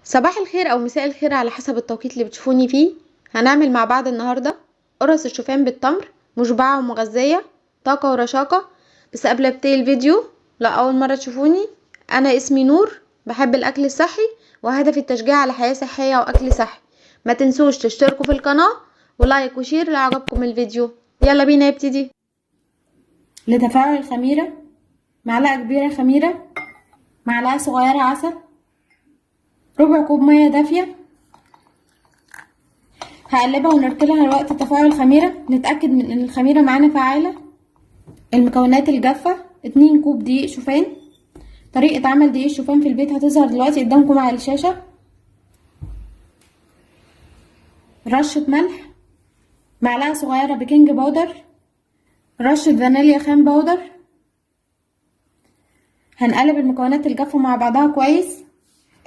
صباح الخير او مساء الخير على حسب التوقيت اللي بتشوفوني فيه. هنعمل مع بعض النهارده قرص الشوفان بالتمر، مشبعه ومغذيه، طاقه ورشاقه. بس قبل ابتدي الفيديو، لا اول مره تشوفوني، انا اسمي نور، بحب الاكل الصحي وهدفي التشجيع على حياه صحيه واكل صحي. ما تنسوش تشتركوا في القناه ولايك وشير لو عجبكم الفيديو. يلا بينا نبتدي. لتفاعل الخميرة: معلقة كبيرة خميرة، معلقة صغيرة عسل، ربع كوب مية دافية. هقلبها ونركنها لوقت تفاعل الخميرة، نتأكد من ان الخميرة معانا فعالة. المكونات الجافة: 2 كوب دقيق شوفان. طريقة عمل دقيق الشوفان في البيت هتظهر دلوقتي قدامكم على الشاشة. رشة ملح، معلقة صغيرة بيكنج باودر، رشة فانيليا خام باودر. هنقلب المكونات الجافة مع بعضها كويس.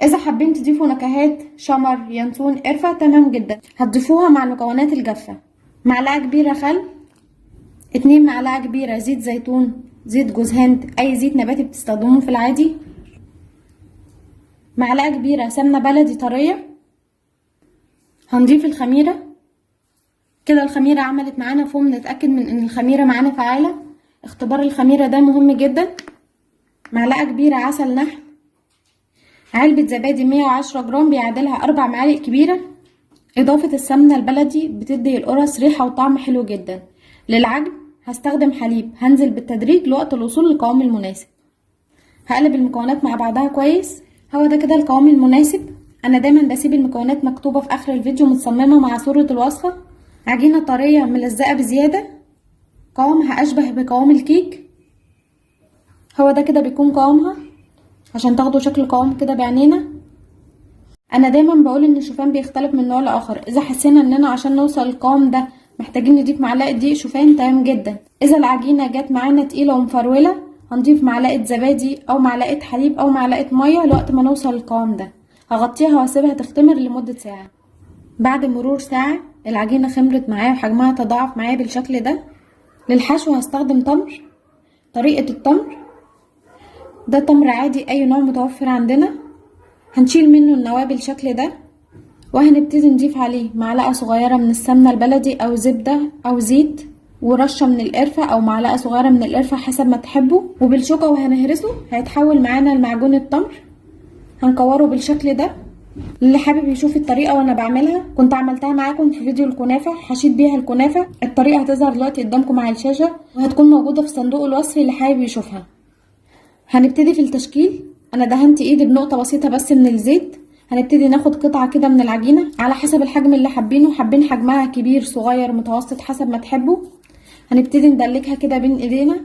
اذا حابين تضيفوا نكهات شمر، ينسون، قرفة، تمام جدا، هتضيفوها مع المكونات الجافة. معلقة كبيرة خل، 2 معلقة كبيرة زيت زيتون، زيت جوز هند، اي زيت نباتي بتستخدموه في العادي. معلقة كبيرة سمنة بلدي طرية. هنضيف الخميرة. كده الخميرة عملت معانا فوم، نتأكد من ان الخميرة معانا فعالة. اختبار الخميرة ده مهم جدا. معلقة كبيرة عسل نحل، علبة زبادي 110 جرام بيعادلها 4 معالق كبيرة. إضافة السمنة البلدي بتدي القرص ريحة وطعم حلو جدا. للعجن هستخدم حليب، هنزل بالتدريج لوقت الوصول للقوام المناسب. هقلب المكونات مع بعضها كويس. هو ده كده القوام المناسب. أنا دايما بسيب المكونات مكتوبة في آخر الفيديو متصممة مع صورة الوصفة. عجينة طرية ملزقة بزيادة، قوامها أشبه بقوام الكيك. هو ده كده بيكون قوامها عشان تاخدوا شكل قوام كده بعينينا. انا دايما بقول ان الشوفان بيختلف من نوع لاخر. اذا حسينا اننا عشان نوصل للقوام ده محتاجين نضيف معلقه دقيق شوفان، تمام جدا. اذا العجينه جت معانا تقيله ومفروله، هنضيف معلقه زبادي او معلقه حليب او معلقه ميه لوقت ما نوصل للقوام ده. هغطيها واسيبها تختمر لمده ساعه. بعد مرور ساعه العجينه خمرت معايا وحجمها تضاعف معايا بالشكل ده. للحشو هستخدم تمر. طريقه التمر ده تمر عادي، اي نوع متوفر عندنا. هنشيل منه النواه بالشكل ده، وهنبتدي نضيف عليه معلقة صغيرة من السمنة البلدي او زبدة او زيت، ورشة من القرفة او معلقة صغيرة من القرفة حسب ما تحبوا، وبالشوكة وهنهرسه هيتحول معانا لمعجون التمر. هنكوره بالشكل ده. اللي حابب يشوف الطريقة وانا بعملها كنت عملتها معاكم في فيديو الكنافة، حشيت بيها الكنافة. الطريقة هتظهر دلوقتي قدامكم على الشاشة وهتكون موجودة في صندوق الوصف اللي حابب يشوفها. هنبتدي في التشكيل. انا دهنت ايدي بنقطة بسيطة بس من الزيت. هنبتدي ناخد قطعة كده من العجينة على حسب الحجم اللي حابينه، حابين حجمها كبير صغير متوسط حسب ما تحبوا. هنبتدي ندلكها كده بين ايدينا.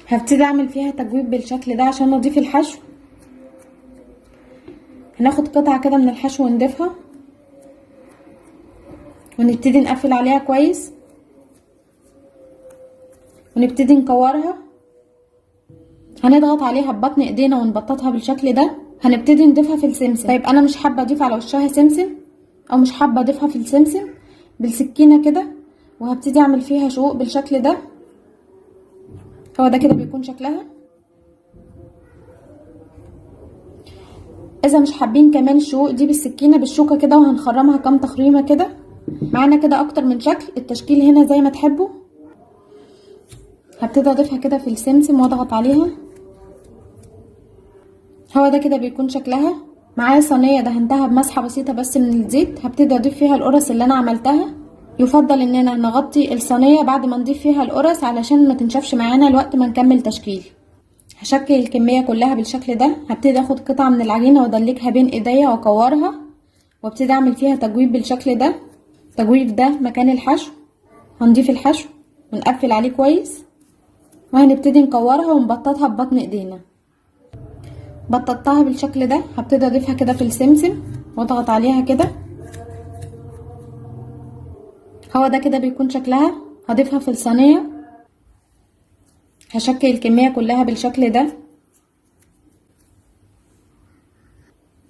هبتدي اعمل فيها تجويف بالشكل ده عشان نضيف الحشو. هناخد قطعة كده من الحشو ونضيفها، ونبتدي نقفل عليها كويس، ونبتدي نكورها. هنضغط عليها ببطن ايدينا ونبططها بالشكل ده. هنبتدي نضيفها في السمسم. طيب انا مش حابه اضيف على وشها سمسم، او مش حابه اضيفها في السمسم، بالسكينه كده وهبتدي اعمل فيها شقوق بالشكل ده. هو ده كده بيكون شكلها. اذا مش حابين كمان الشقوق دي بالسكينه، بالشوكه كده، وهنخرمها كام تخريمه كده. معانا كده اكتر من شكل. التشكيل هنا زي ما تحبوا. هبتدي اضيفها كده في السمسم واضغط عليها. هو ده كده بيكون شكلها. معايا صينيه دهنتها بمسحه بسيطه بس من الزيت، هبتدي اضيف فيها القرص اللي انا عملتها. يفضل اننا نغطي الصينيه بعد ما نضيف فيها القرص علشان ما تنشفش معانا الوقت ما نكمل تشكيل. هشكل الكميه كلها بالشكل ده. هبتدي اخد قطعه من العجينه وادلكها بين ايديا واكورها، وابتدي اعمل فيها تجويف بالشكل ده. التجويف ده مكان الحشو. هنضيف الحشو ونقفل عليه كويس، وهنبتدي نكورها ونبططها ببطن ايدينا. بططتها بالشكل ده. هبتدي اضيفها كده في السمسم واضغط عليها كده. هو ده كده بيكون شكلها. هضيفها في الصينيه. هشكل الكميه كلها بالشكل ده.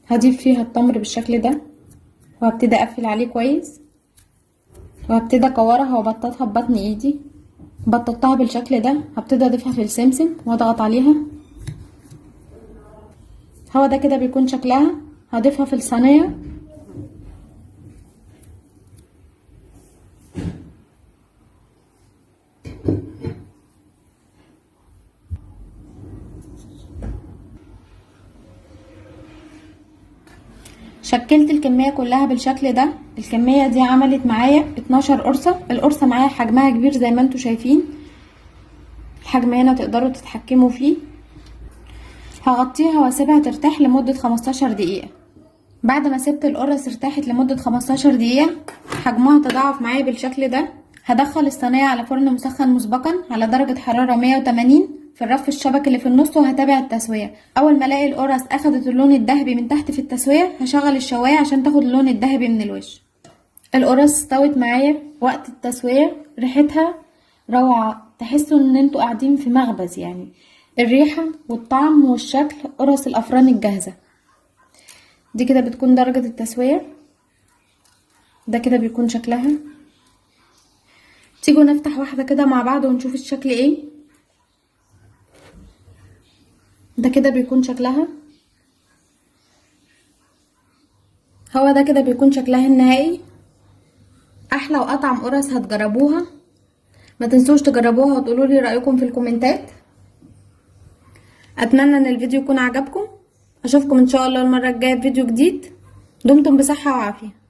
هضيف فيها التمر بالشكل ده، وهبتدي اقفل عليه كويس، وهبتدي اكورها وابططها ببطن ايدي. بططتها بالشكل ده. هبتدي اضيفها في السمسم واضغط عليها. هو ده كده بيكون شكلها. هضيفها في الصينية. شكلت الكمية كلها بالشكل ده. الكمية دي عملت معايا 12 قرصة. القرصة معايا حجمها كبير زي ما انتوا شايفين، الحجم هنا تقدروا تتحكموا فيه. هغطيها واسيبها ترتاح لمدة 15 دقيقة. بعد ما سبت القرص ارتاحت لمدة 15 دقيقة، حجمها تضاعف معايا بالشكل ده. هدخل الصينية على فرن مسخن مسبقا على درجة حرارة 180 في الرف الشبكي اللي في النص، وهتابع التسوية. اول ما الاقي القرص اخدت اللون الذهبي من تحت في التسوية هشغل الشواية عشان تاخد اللون الذهبي من الوش. القرص استوت معايا وقت التسوية، ريحتها روعة، تحسوا ان انتوا قاعدين في مخبز يعني. الريحة والطعم والشكل قرص الافران الجاهزة دي كده بتكون درجة التسوية. ده كده بيكون شكلها. تيجوا نفتح واحدة كده مع بعض ونشوف الشكل ايه. ده كده بيكون شكلها. هو ده كده بيكون شكلها النهائي. احلى واطعم قرص هتجربوها. ما تنسوش تجربوها وتقولوا لي رايكم في الكومنتات. اتمنى ان الفيديو يكون عجبكم. اشوفكم ان شاء الله المره الجايه بفيديو جديد. دمتم بصحه وعافيه.